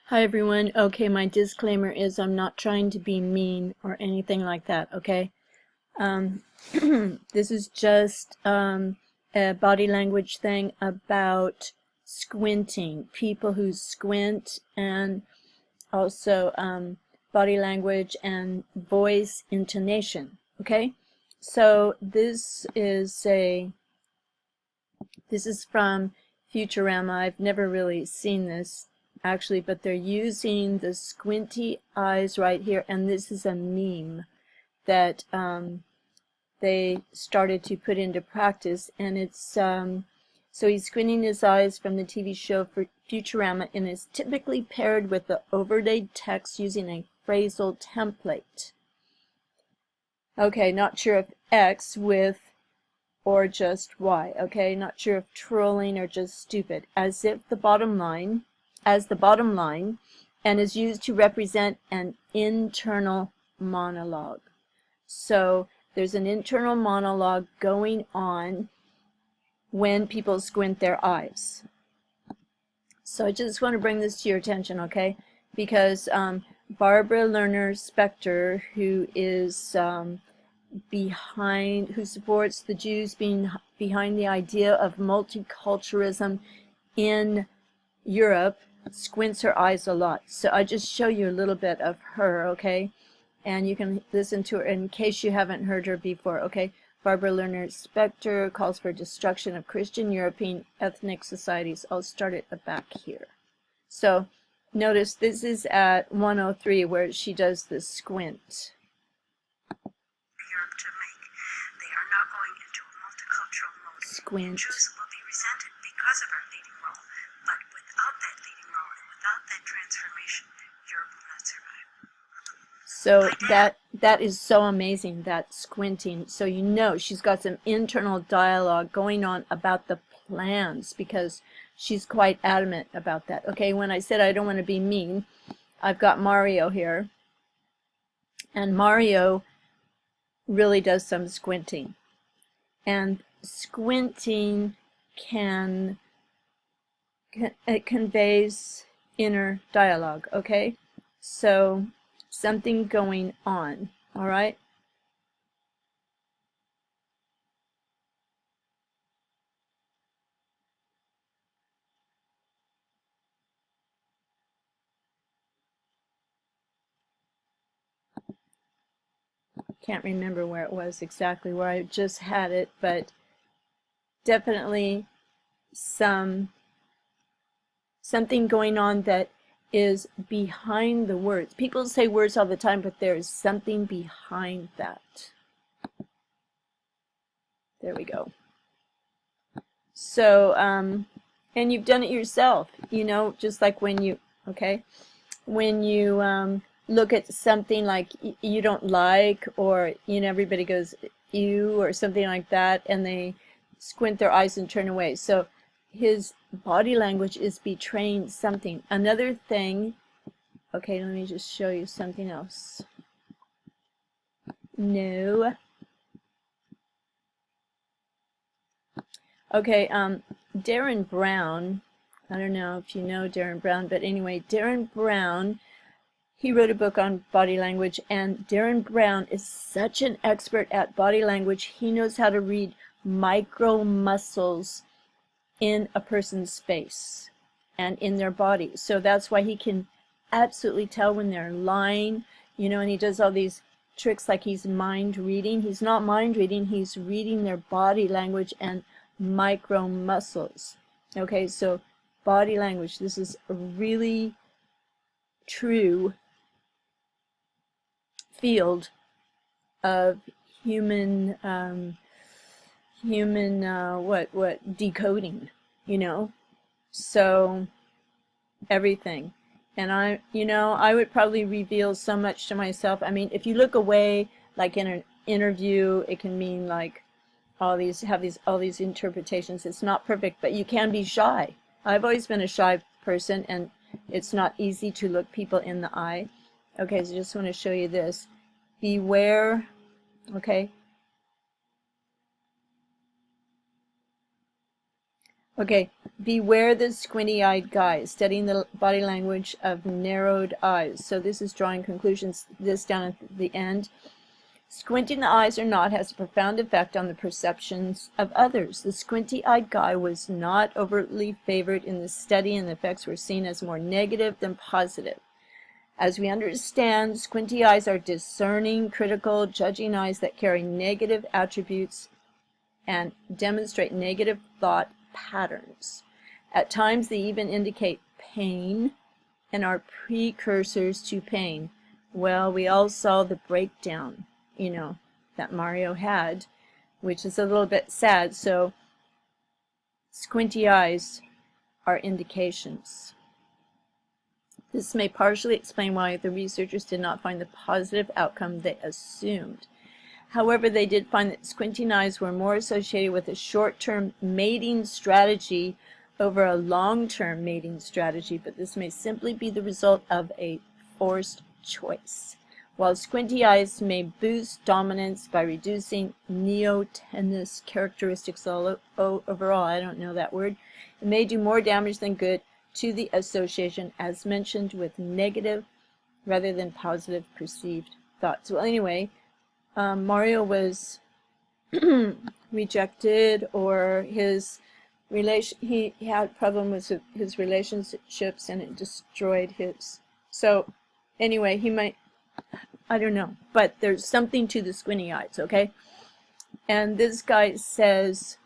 Hi everyone. Okay, my disclaimer is I'm not trying to be mean or anything like that, okay? Um, this is just a body language thing about squinting, people who squint, and also body language and voice intonation, okay? So this is from Futurama. I've never really seen this actually, but they're using the squinty eyes right here, and this is a meme that they started to put into practice, and it's so he's squinting his eyes from the TV show for Futurama, and is typically paired with the overlaid text using a phrasal template. Okay, not sure if X with or just Y, okay? Not sure if trolling or just stupid, as the bottom line, and is used to represent an internal monologue. So there's an internal monologue going on when people squint their eyes. So I just want to bring this to your attention, okay? Because Barbara Lerner Specter, who is who supports the Jews being behind the idea of multiculturalism in Europe, squints her eyes a lot. So I just show you a little bit of her, okay? And you can listen to her in case you haven't heard her before, okay? Barbara Lerner Specter calls for destruction of Christian European ethnic societies. I'll start at the back here. So notice this is at 103 where she does the squint. To make. They are now going into a multicultural mode. Squint. Jews will be resented because of our leading role, but without that leading role and without that transformation, Europe will not survive. So that is so amazing, that squinting. So you know she's got some internal dialogue going on about the plans, because she's quite adamant about that. Okay, when I said I don't want to be mean, I've got Mario here, and Mario really does some squinting, and squinting it conveys inner dialogue, okay? So something going on, all right? Can't remember where it was exactly, where I just had it, but definitely something going on that is behind the words. People say words all the time, but there is something behind that. There we go. So, and you've done it yourself, you know, just like when you, okay, when you look at something like you don't like, or, you know, everybody goes, ew, or something like that, and they squint their eyes and turn away. So his body language is betraying something. Another thing, okay, let me just show you something else. No. Okay, Darren Brown, I don't know if you know Darren Brown, but anyway, Darren Brown, he wrote a book on body language, and Darren Brown is such an expert at body language. He knows how to read micro muscles in a person's face and in their body. So that's why he can absolutely tell when they're lying, you know, and he does all these tricks like he's mind reading. He's not mind reading, he's reading their body language and micro muscles. Okay, so body language, this is a really true field of human decoding, you know. So everything. And I would probably reveal so much to myself. I mean, if you look away, like in an interview, it can mean like all these interpretations. It's not perfect, but you can be shy. I've always been a shy person, and it's not easy to look people in the eye. Okay, so just want to show you this. Beware, okay? Okay, beware the squinty-eyed guy, studying the body language of narrowed eyes. So this is drawing conclusions, this down at the end. Squinting the eyes or not has a profound effect on the perceptions of others. The squinty-eyed guy was not overtly favored in the study, and the effects were seen as more negative than positive. As we understand, squinty eyes are discerning, critical, judging eyes that carry negative attributes and demonstrate negative thought patterns. At times they even indicate pain and are precursors to pain. Well, we all saw the breakdown, you know, that Mario had, which is a little bit sad. So squinty eyes are indications. This may partially explain why the researchers did not find the positive outcome they assumed. However, they did find that squinting eyes were more associated with a short-term mating strategy over a long-term mating strategy, but this may simply be the result of a forced choice. While squinty eyes may boost dominance by reducing neotenous characteristics overall, I don't know that word, it may do more damage than good to the association, as mentioned, with negative rather than positive perceived thoughts. Well, anyway, Mario was rejected, or he had problems with his relationships, and it destroyed his. So anyway, he might, I don't know, but there's something to the squinty eyes, okay? And this guy says,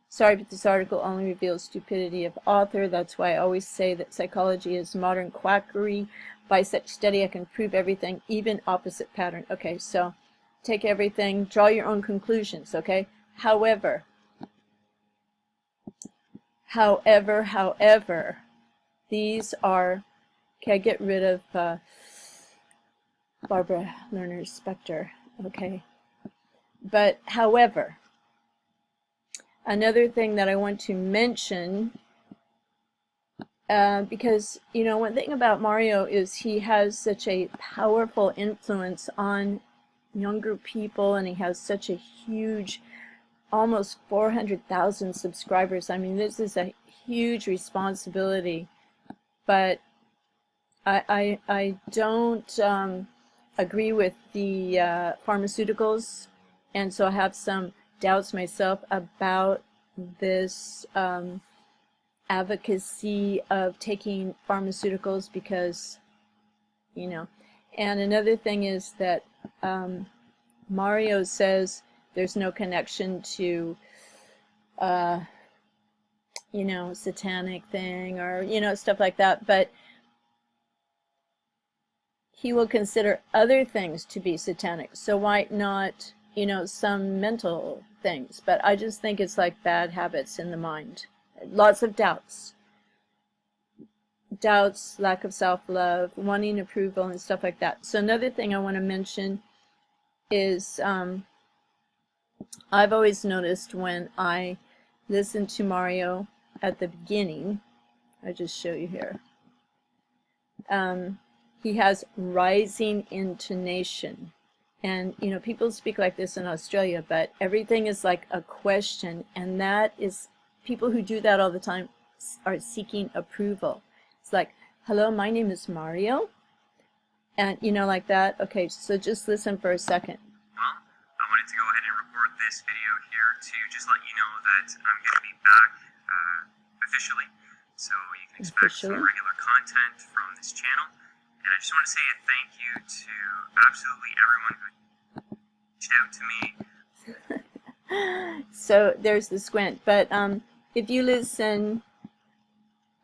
sorry, but this article only reveals stupidity of author. That's why I always say that psychology is modern quackery. By such study, I can prove everything, even opposite pattern. Okay, so take everything, draw your own conclusions, okay? However, these are, okay, I get rid of Barbara Lerner Specter, okay? But however, another thing that I want to mention, because, you know, one thing about Mario is he has such a powerful influence on younger people, and he has such a huge, almost 400,000 subscribers. I mean, this is a huge responsibility, but I don't agree with the pharmaceuticals, and so I have some doubts myself about this advocacy of taking pharmaceuticals, because, you know, and another thing is that Mario says there's no connection to you know, satanic thing, or, you know, stuff like that, but he will consider other things to be satanic. So why not, you know, some mental things? But I just think it's like bad habits in the mind. Lots of doubts, lack of self-love, wanting approval and stuff like that. So another thing I want to mention is I've always noticed when I listen to Mario at the beginning, I just show you here, he has rising intonation. And, you know, people speak like this in Australia, but everything is like a question, and that is, people who do that all the time are seeking approval. It's like, hello, my name is Mario, and, you know, like that. Okay, so just listen for a second. Well, I wanted to go ahead and record this video here to just let you know that I'm going to be back officially, so you can expect some regular content from this channel. And I just want to say a thank you to absolutely everyone who reached out to me. So there's the squint. But if you listen.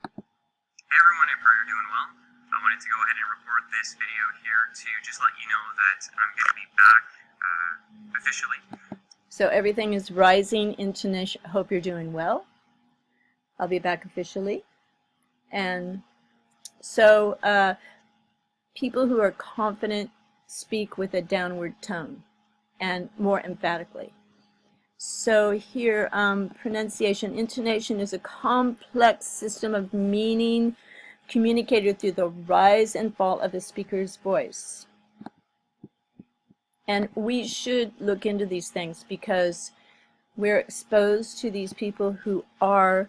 Hey everyone, I hope you're doing well. I wanted to go ahead and record this video here to just let you know that I'm going to be back officially. So everything is rising intonation. Hope you're doing well. I'll be back officially. And so people who are confident speak with a downward tone and more emphatically. So here, pronunciation, intonation is a complex system of meaning communicated through the rise and fall of the speaker's voice. And we should look into these things, because we're exposed to these people who are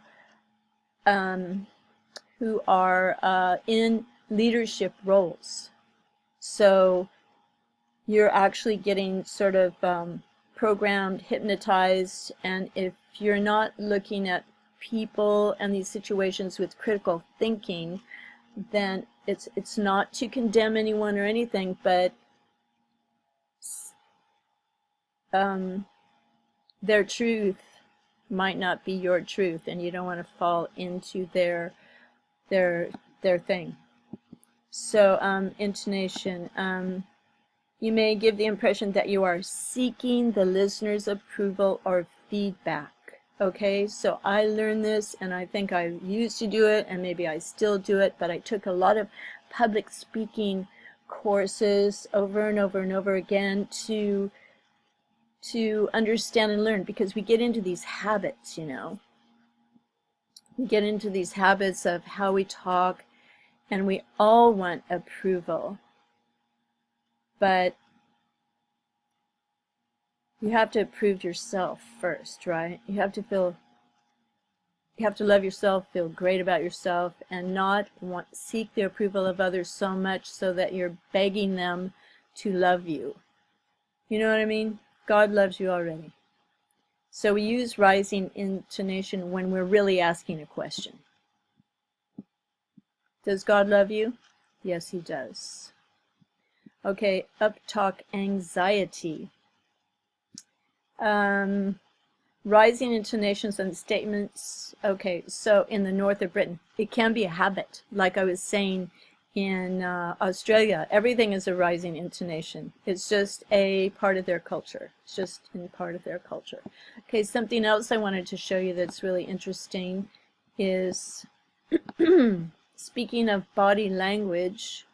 who are in leadership roles. So you're actually getting sort of programmed, hypnotized, and if you're not looking at people and these situations with critical thinking, then it's not to condemn anyone or anything, but their truth might not be your truth, and you don't want to fall into their thing. So intonation. You may give the impression that you are seeking the listener's approval or feedback. Okay, so I learned this, and I think I used to do it, and maybe I still do it, but I took a lot of public speaking courses over and over and over again to understand and learn, because we get into these habits, you know. We get into these habits of how we talk, and we all want approval. But you have to approve yourself first, right? You have to love yourself, feel great about yourself, and not seek the approval of others so much so that you're begging them to love you. You know what I mean? God loves you already. So we use rising intonation when we're really asking a question. Does God love you? Yes, He does. Okay, uptalk anxiety. Rising intonations and statements. Okay, so in the north of Britain, it can be a habit. Like I was saying, in Australia, everything is a rising intonation. It's just a part of their culture. It's just in part of their culture. Okay, something else I wanted to show you that's really interesting is speaking of body language.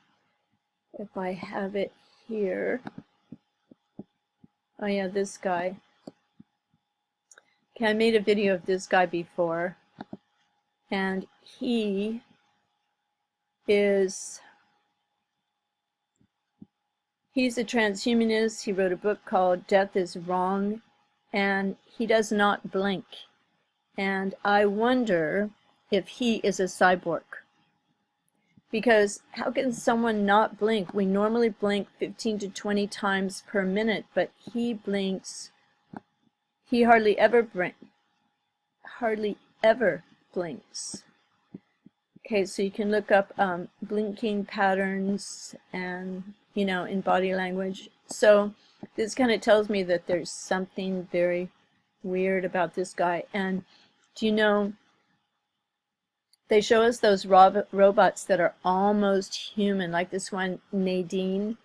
If I have it here. Oh yeah, this guy. Okay, I made a video of this guy before, and he's a transhumanist. He wrote a book called Death is Wrong, and he does not blink. And I wonder if he is a cyborg. Because how can someone not blink? We normally blink 15 to 20 times per minute, but he blinks. He hardly ever blinks. Okay, so you can look up blinking patterns and, you know, in body language. So this kind of tells me that there's something very weird about this guy. And do you know, they show us those robots that are almost human, like this one, Nadine,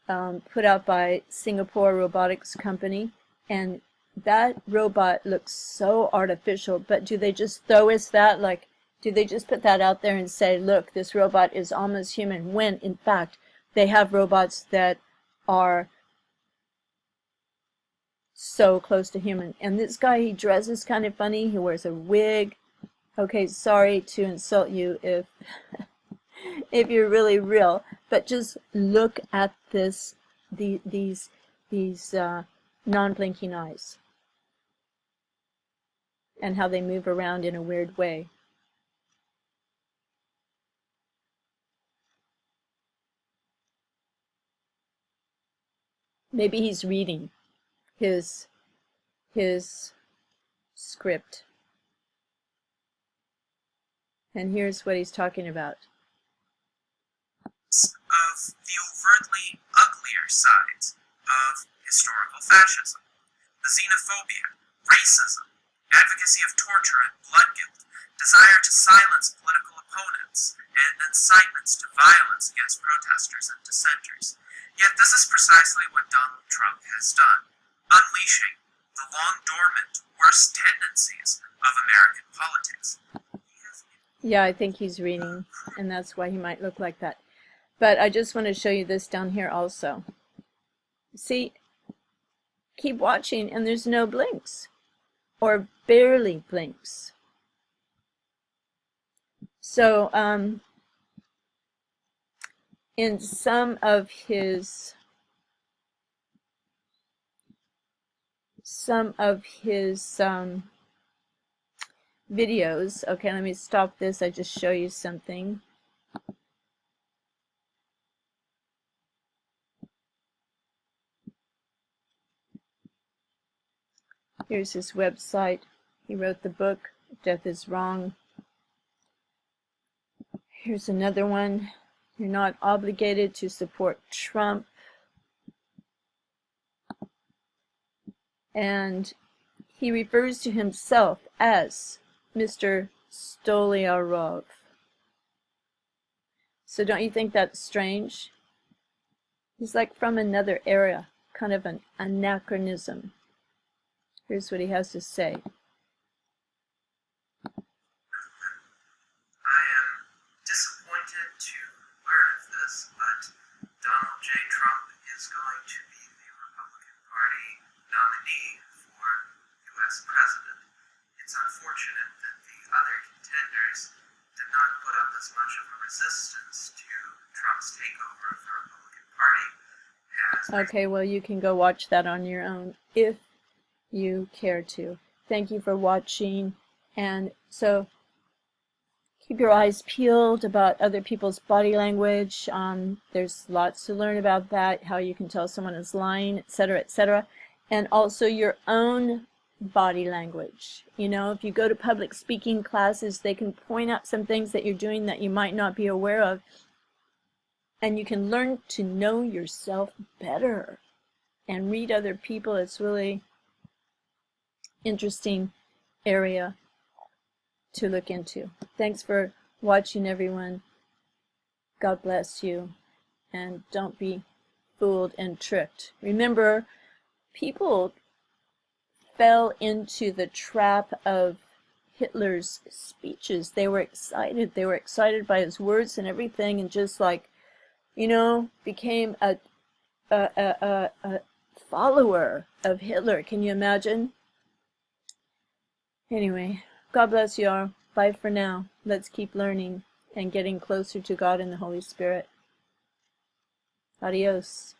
put out by Singapore Robotics Company. And that robot looks so artificial, but do they just throw us that? Like, do they just put that out there and say, look, this robot is almost human, when in fact they have robots that are so close to human? And this guy, he dresses kind of funny. He wears a wig. Okay, sorry to insult you if if you're really real, but just look at these non-blinking eyes and how they move around in a weird way. Maybe he's reading his script. And here's what he's talking about. Of the overtly uglier sides of historical fascism, the xenophobia, racism, advocacy of torture and blood guilt, desire to silence political opponents, and incitements to violence against protesters and dissenters. Yet this is precisely what Donald Trump has done, unleashing the long-dormant worst tendencies of American politics. Yeah, I think he's reading, and that's why he might look like that. But I just want to show you this down here also. See, keep watching, and there's no blinks, or barely blinks. So, in some of his videos. Okay, let me stop this. I just show you something. Here's his website. He wrote the book, Death is Wrong. Here's another one. You're not obligated to support Trump. And he refers to himself as Mr. Stolyarov. So don't you think that's strange? He's like from another era, kind of an anachronism. Here's what he has to say. I am disappointed to learn of this, but Donald J. Trump is going to be the Republican Party nominee for U.S. President. It's unfortunate that the other contenders did not put up as much of a resistance to Trump's takeover of the Republican Party as... Okay, well, you can go watch that on your own if you care to. Thank you for watching. And so keep your eyes peeled about other people's body language. There's lots to learn about that, how you can tell someone is lying, etc., etc. And also your own body language. You know, if you go to public speaking classes, they can point out some things that you're doing that you might not be aware of. And you can learn to know yourself better and read other people. It's really interesting area to look into. Thanks for watching, everyone. God bless you, and don't be fooled and tricked. Remember, people fell into the trap of Hitler's speeches. They were excited. They were excited by his words and everything, and just like, you know, became a follower of Hitler. Can you imagine? Anyway, God bless you all. Bye for now. Let's keep learning and getting closer to God and the Holy Spirit. Adios.